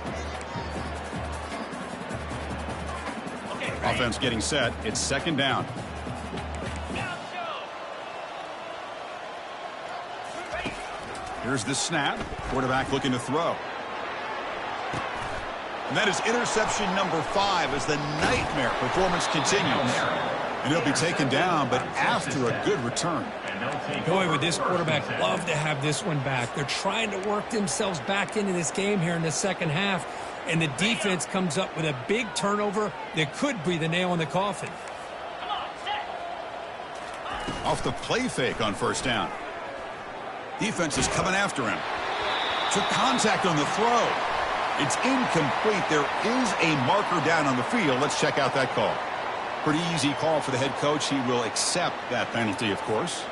Speaker 1: Offense getting set. It's 2nd down. Here's the snap. Quarterback looking to throw. And that is interception number 5 as the nightmare performance continues. And he'll be taken down, but after a good return.
Speaker 2: Boy, would this quarterback love to have this one back. They're trying to work themselves back into this game here in the second half, and the defense comes up with a big turnover that could be the nail in the coffin.
Speaker 1: Off the play fake on 1st down. Defense is coming after him. Took contact on the throw. It's incomplete. There is a marker down on the field. Let's check out that call. Pretty easy call for the head coach. He will accept that penalty, of course.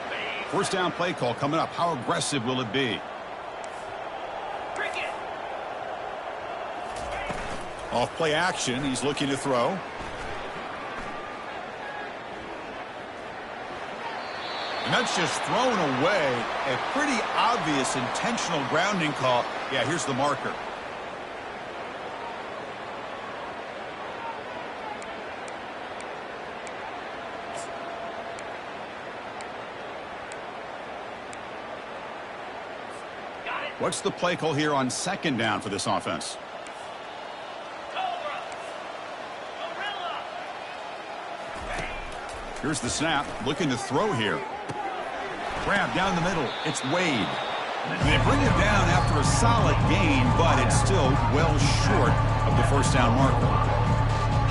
Speaker 1: 1st down play call coming up. How aggressive will it be? Off play action. He's looking to throw. And that's just thrown away. A pretty obvious intentional grounding call. Yeah, here's the marker. What's the play call here on 2nd down for this offense? Here's the snap. Looking to throw here. Grab down the middle. It's Wade. And they bring him down after a solid gain, but it's still well short of the 1st down marker.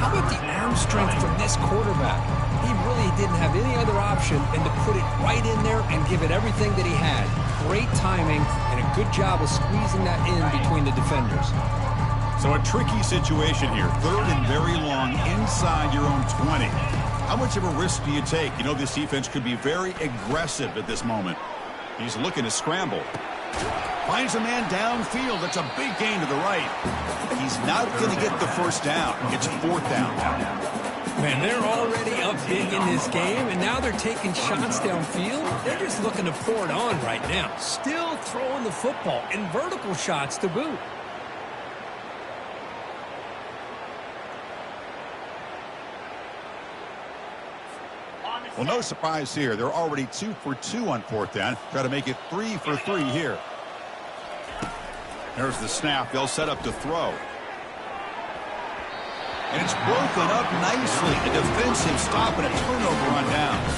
Speaker 2: How about the arm strength from this quarterback? He really didn't have any other option than to put it right in there and give it everything that he had. Great timing and a good job of squeezing that in between the defenders.
Speaker 1: So a tricky situation here. 3rd and very long inside your own 20. How much of a risk do you take? You know, this defense could be very aggressive at this moment. He's looking to scramble. Finds a man downfield. That's a big gain to the right. He's not going to get the 1st down. It's 4th down.
Speaker 2: Man, they're already up big in this game, and now they're taking shots downfield. They're just looking to pour it on right now. Still throwing the football, and vertical shots to boot.
Speaker 1: Well, no surprise here. They're already 2 for 2 on 4th down. Try to make it 3 for 3 here. There's the snap. They'll set up to throw. And it's broken up nicely. A defensive stop and a turnover on downs.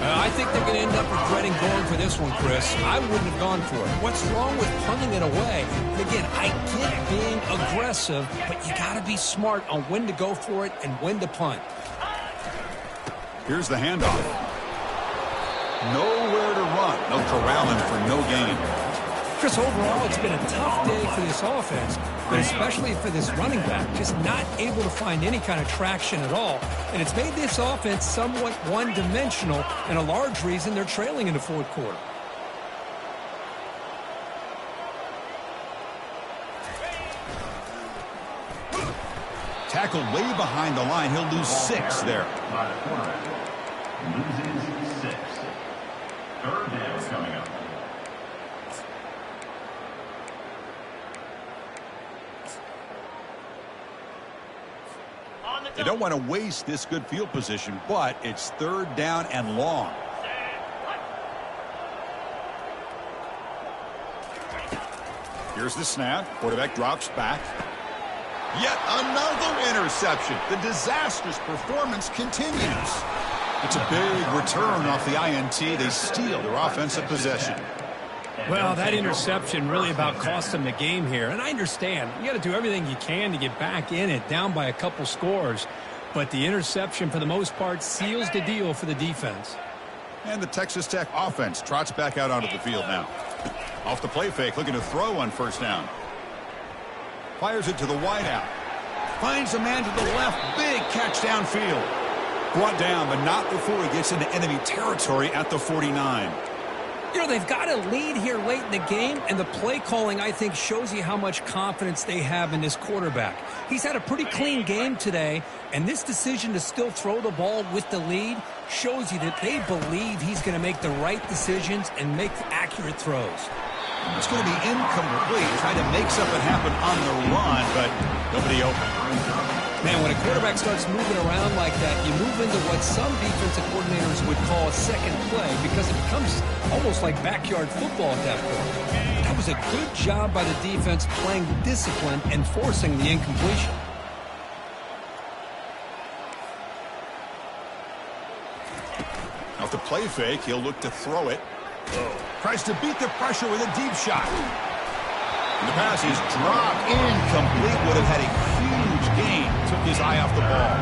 Speaker 2: I think they're going to end up regretting going for this one, Chris. I wouldn't have gone for it. What's wrong with punting it away? And again, I get being aggressive, but you got to be smart on when to go for it and when to punt.
Speaker 1: Here's the handoff. Nowhere to run. They'll corral him for no gain.
Speaker 2: Chris, overall, it's been a tough day for this offense, but especially for this running back, just not able to find any kind of traction at all. And it's made this offense somewhat one-dimensional, and a large reason they're trailing in the fourth quarter.
Speaker 1: Tackled way behind the line. He'll lose 6 there.
Speaker 3: By the quarterback. Loses 6. 3rd down coming up.
Speaker 1: They don't want to waste this good field position, but it's 3rd down and long. Here's the snap. Quarterback drops back. Yet another interception. The disastrous performance continues. It's a big return off the INT. They steal their offensive possession.
Speaker 2: Well, that interception really about cost them the game here. And I understand. You got to do everything you can to get back in it, down by a couple scores. But the interception, for the most part, seals the deal for the defense.
Speaker 1: And the Texas Tech offense trots back out onto the field now. Off the play fake, looking to throw on 1st down. Fires it to the wideout. Finds a man to the left. Big catch downfield. Brought down, but not before he gets into enemy territory at the 49.
Speaker 2: You know, they've got a lead here late in the game, and the play calling, I think, shows you how much confidence they have in this quarterback. He's had a pretty clean game today, and this decision to still throw the ball with the lead shows you that they believe he's going to make the right decisions and make accurate throws.
Speaker 1: It's going to be incomplete, trying to make something happen on the run, but nobody open.
Speaker 2: Man, when a quarterback starts moving around like that, you move into what some defensive coordinators would call a second play because it becomes almost like backyard football at that point. That was a good job by the defense playing discipline and forcing the incompletion.
Speaker 1: Off the play fake, he'll look to throw it. Tries to beat the pressure with a deep shot. And the pass is dropped incomplete. Would have had a huge gain. Took his eye off the ball.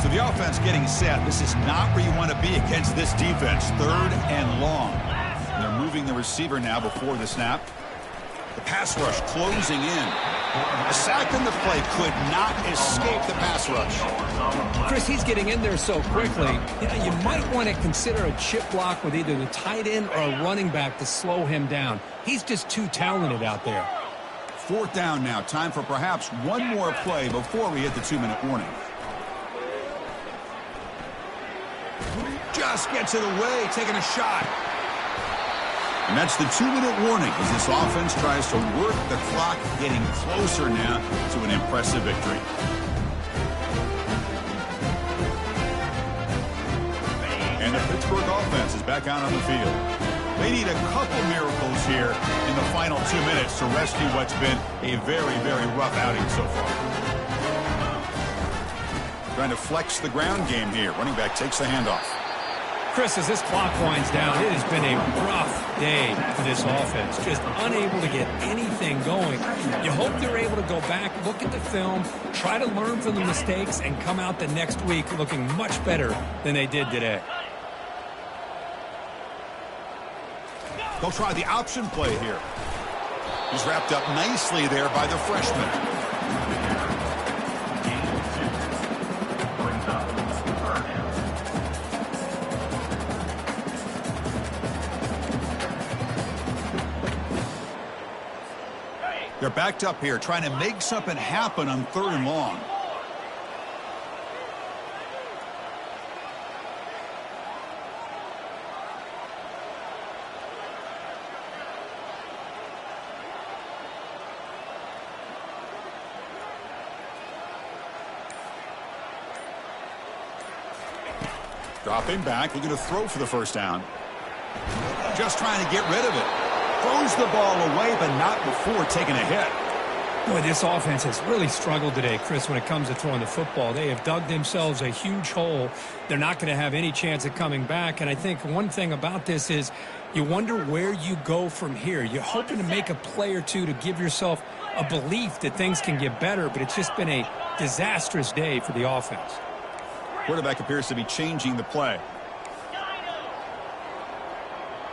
Speaker 1: So the offense getting set. This is not where you want to be against this defense. 3rd and long. And they're moving the receiver now before the snap. The pass rush closing in. A sack in the play could not escape the pass rush.
Speaker 2: Chris, he's getting in there so quickly. You might want to consider a chip block with either the tight end or a running back to slow him down. He's just too talented out there.
Speaker 1: 4th down now. Time for perhaps one more play before we hit the 2-minute warning. Just gets it away, taking a shot. And that's the 2-minute warning as this offense tries to work the clock, getting closer now to an impressive victory. And the Pittsburgh offense is back out on the field. They need a couple miracles here in the final 2 minutes to rescue what's been a very, very rough outing so far. Trying to flex the ground game here. Running back takes the handoff.
Speaker 2: Chris, as this clock winds down, it has been a rough day for this offense. Just unable to get anything going. You hope they're able to go back, look at the film, try to learn from the mistakes, and come out the next week looking much better than they did today.
Speaker 1: They'll try the option play here. He's wrapped up nicely there by the freshman. They're backed up here trying to make something happen on 3rd and long. Dropping back, looking to throw for the first down. Just trying to get rid of it. Throws the ball away, but not before taking a hit.
Speaker 2: Boy, this offense has really struggled today, Chris, when it comes to throwing the football. They have dug themselves a huge hole. They're not going to have any chance of coming back. And I think one thing about this is you wonder where you go from here. You're hoping to make a play or two to give yourself a belief that things can get better, but it's just been a disastrous day for the offense.
Speaker 1: Quarterback appears to be changing the play.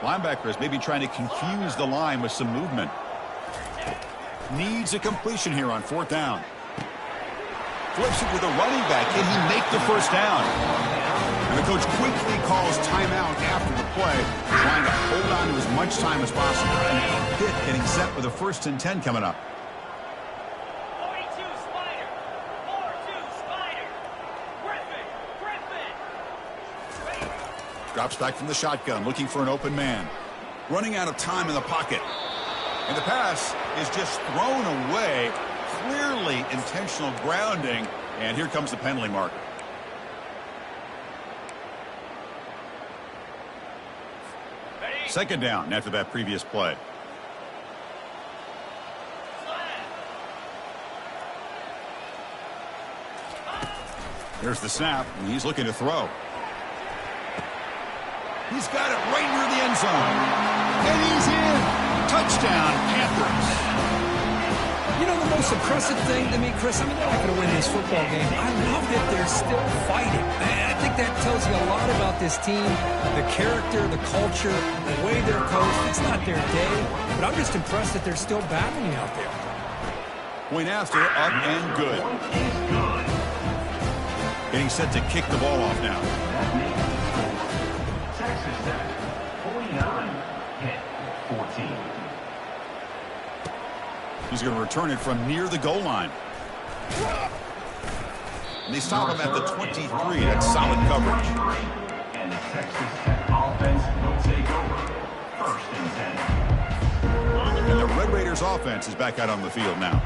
Speaker 1: Linebackers maybe trying to confuse the line with some movement. Needs a completion here on 4th down. Flips it to the running back. Can he make the first down? And the coach quickly calls timeout after the play, trying to hold on to as much time as possible. And Pitt getting set with a 1st and 10 coming up.
Speaker 4: 42 Spider. 4-2 Spider. Griffin.
Speaker 1: Drops back from the shotgun, looking for an open man. Running out of time in the pocket. And the pass is just thrown away. Clearly intentional grounding. And here comes the penalty marker. Second down after that previous play. Here's the snap, and he's looking to throw. He's got it right near the end zone. And he's in. Touchdown, Panthers.
Speaker 2: You know, the most impressive thing to me, Chris, I mean, they're not going to win this football game. I love that they're still fighting. And I think that tells you a lot about this team, the character, the culture, the way they're coached. It's not their day, but I'm just impressed that they're still battling out there.
Speaker 1: Point after, up and good. Getting set to kick the ball off now.
Speaker 3: Texas Tech, 49, hit 14.
Speaker 1: He's going to return it from near the goal line. And they stop him at the 23. That's solid coverage.
Speaker 3: And the Texas Tech offense will take over. 1st and 10.
Speaker 1: And the Red Raiders offense is back out on the field now.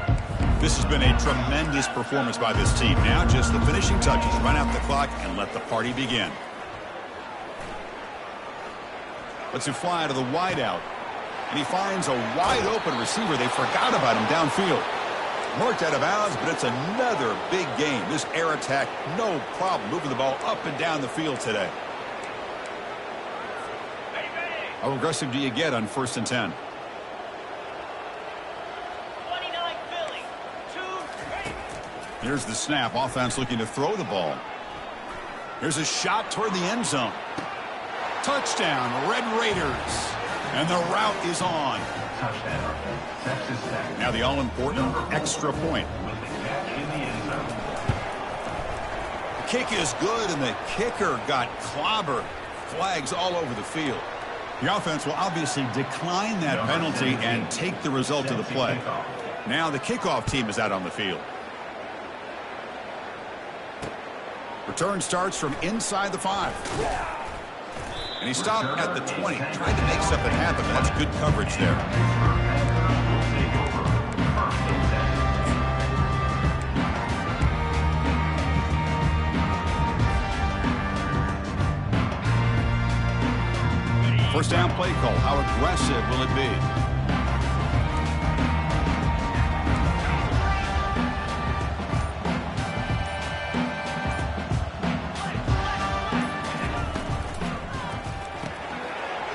Speaker 1: This has been a tremendous performance by this team. Now just the finishing touches. Run out the clock and let the party begin. Lets him fly to the wideout. And he finds a wide-open receiver. They forgot about him downfield. Marked out of bounds, but it's another big game. This air attack, no problem moving the ball up and down the field today. How aggressive do you get on 1st and 10?
Speaker 4: 29 Philly. 2-3.
Speaker 1: Here's the snap. Offense looking to throw the ball. Here's a shot toward the end zone. Touchdown, Red Raiders. And the route is on.
Speaker 3: Touchdown, Texas Tech.
Speaker 1: Now the all-important extra point.
Speaker 3: With the catch in the end zone.
Speaker 1: The kick is good, and the kicker got clobbered. Flags all over the field. The offense will obviously decline that penalty and take the result of the play. Now the kickoff team is out on the field. Return starts from inside the 5. And he stopped at the 20, trying to make something happen. That's good coverage there. First down play call. How aggressive will it be?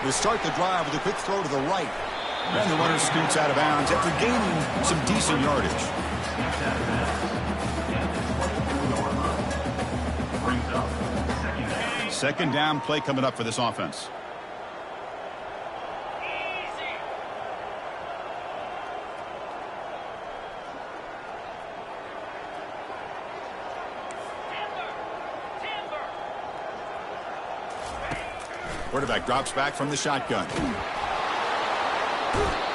Speaker 1: They start the drive with a quick throw to the right. And the runner scoots out of bounds after gaining some decent yardage. Second down play coming up for this offense. Quarterback drops back from the shotgun.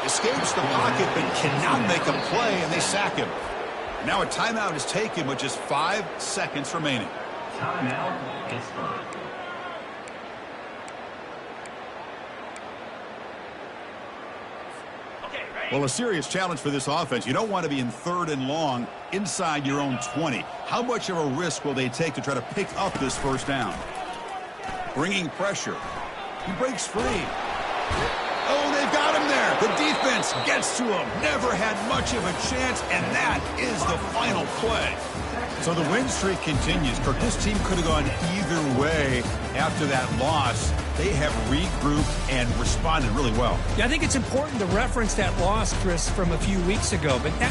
Speaker 1: Escapes the pocket, but cannot make a play, and they sack him. Now a timeout is taken with just 5 seconds remaining.
Speaker 3: Timeout, Pittsburgh.
Speaker 4: Okay, ready?
Speaker 1: Well, a serious challenge for this offense. You don't want to be in 3rd and long inside your own 20. How much of a risk will they take to try to pick up this first down? Bringing pressure. He breaks free. Oh, they've got him there. The defense gets to him. Never had much of a chance, and that is the final play. So the win streak continues. Kirk, this team could have gone either way after that loss. They have regrouped and responded really well.
Speaker 2: Yeah, I think it's important to reference that loss, Chris, from a few weeks ago, but that